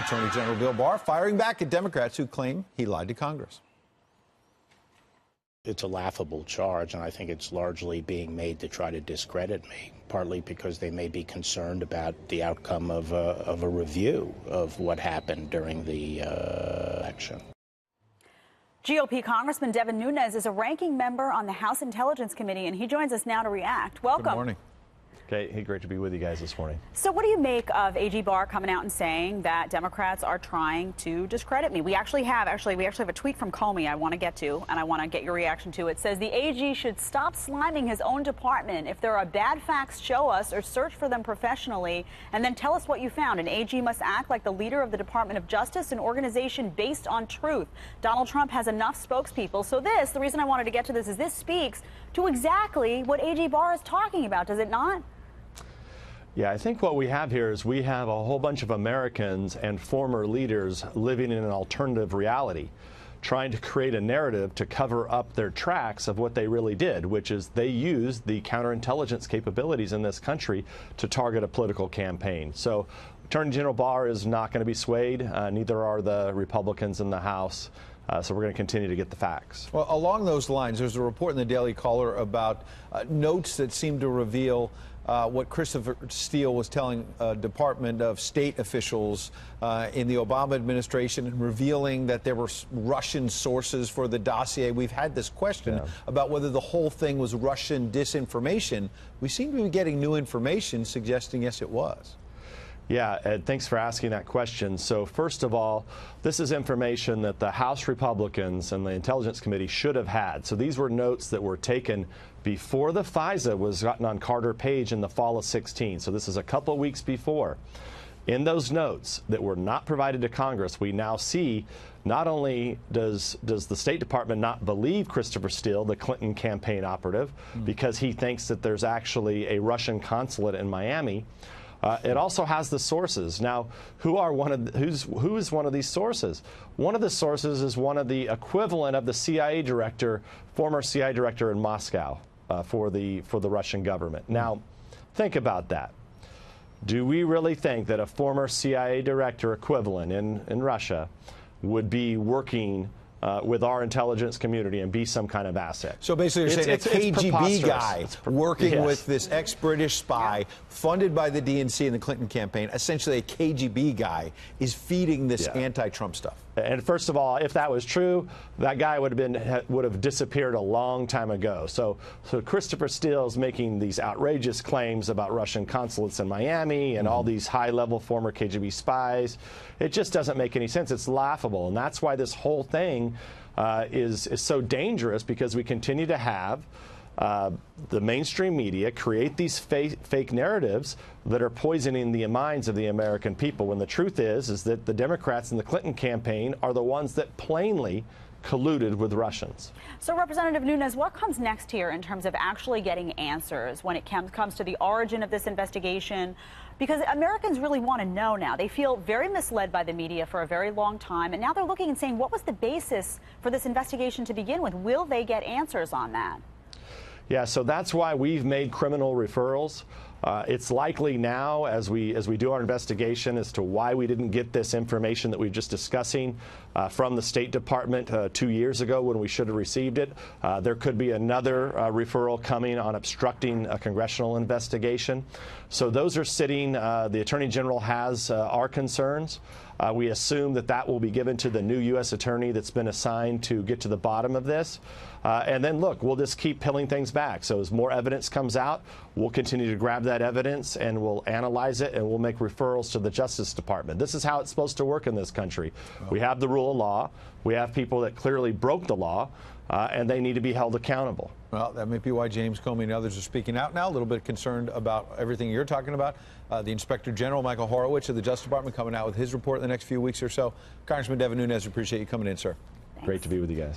Attorney General Bill Barr firing back at Democrats who claim he lied to Congress. It's a laughable charge, and I think it's largely being made to try to discredit me, partly because they may be concerned about the outcome of a review of what happened during the election. GOP Congressman Devin Nunes is a ranking member on the House Intelligence Committee, and he joins us now to react. Welcome. Good morning. Okay, hey, great to be with you guys this morning. So what do you make of AG Barr coming out and saying that Democrats are trying to discredit me? We actually have a tweet from Comey I want to get to, and I want to get your reaction to. It says the AG should stop sliming his own department. If there are bad facts, show us or search for them professionally, and then tell us what you found. An AG must act like the leader of the Department of Justice, an organization based on truth. Donald Trump has enough spokespeople. So the reason I wanted to get to this is this speaks to exactly what AG Barr is talking about, does it not? Yeah, I think what we have here is we have a whole bunch of Americans and former leaders living in an alternative reality, trying to create a narrative to cover up their tracks of what they really did, which is they used the counterintelligence capabilities in this country to target a political campaign. So Attorney General Barr is not going to be swayed. Neither are the Republicans in the House. So we're going to continue to get the facts. Well, along those lines, there's a report in the Daily Caller about notes that seem to reveal what Christopher Steele was telling Department of State officials in the Obama administration, and revealing that there were Russian sources for the dossier. We've had this question about whether the whole thing was Russian disinformation. We seem to be getting new information suggesting, yes, it was. Yeah, Ed, thanks for asking that question. So first of all, this is information that the House Republicans and the Intelligence Committee should have had. So these were notes that were taken before the FISA was gotten on Carter Page in the fall of 16. So this is a couple of weeks before. In those notes that were not provided to Congress, we now see not only does the State Department not believe Christopher Steele, the Clinton campaign operative, because he thinks that there's actually a Russian consulate in Miami, it also has the sources. Now, who is one of these sources? One of the sources is one of the equivalent of the CIA director, former CIA director in Moscow for the Russian government. Now, think about that. Do we really think that a former CIA director equivalent in Russia would be working with our intelligence community and be some kind of asset? So basically you're saying a KGB guy working with this ex-British spy funded by the DNC and the Clinton campaign, essentially a KGB guy, is feeding this anti-Trump stuff. And first of all, if that was true, that guy would have disappeared a long time ago. So Christopher Steele is making these outrageous claims about Russian consulates in Miami and all these high-level former KGB spies. It just doesn't make any sense. It's laughable, and that's why this whole thing is so dangerous, because we continue to have the mainstream media create these fake narratives that are poisoning the minds of the American people, when the truth is that the Democrats in the Clinton campaign are the ones that plainly colluded with Russians. So, Representative Nunes, what comes next here in terms of actually getting answers when it comes to the origin of this investigation? Because Americans really want to know now. They feel very misled by the media for a very long time, and now they're looking and saying, what was the basis for this investigation to begin with? Will they get answers on that? Yeah, so that's why we've made criminal referrals. It's likely now, as we do our investigation as to why we didn't get this information that we're just discussing from the State Department 2 years ago when we should have received it. There could be another referral coming on obstructing a congressional investigation. So those are sitting. The Attorney General has our concerns. We assume that will be given to the new U.S. attorney that's been assigned to get to the bottom of this. And then, look, we'll just keep peeling things back. So as more evidence comes out, we'll continue to grab that evidence and we'll analyze it, and we'll make referrals to the Justice Department. This is how it's supposed to work in this country. We have the rule of law. We have people that clearly broke the law, and they need to be held accountable. Well, that may be why James Comey and others are speaking out now, a little bit concerned about everything you're talking about. The Inspector General, Michael Horowitz of the Justice Department, coming out with his report in the next few weeks or so. Congressman Devin Nunes, appreciate you coming in, sir. Thanks. Great to be with you guys.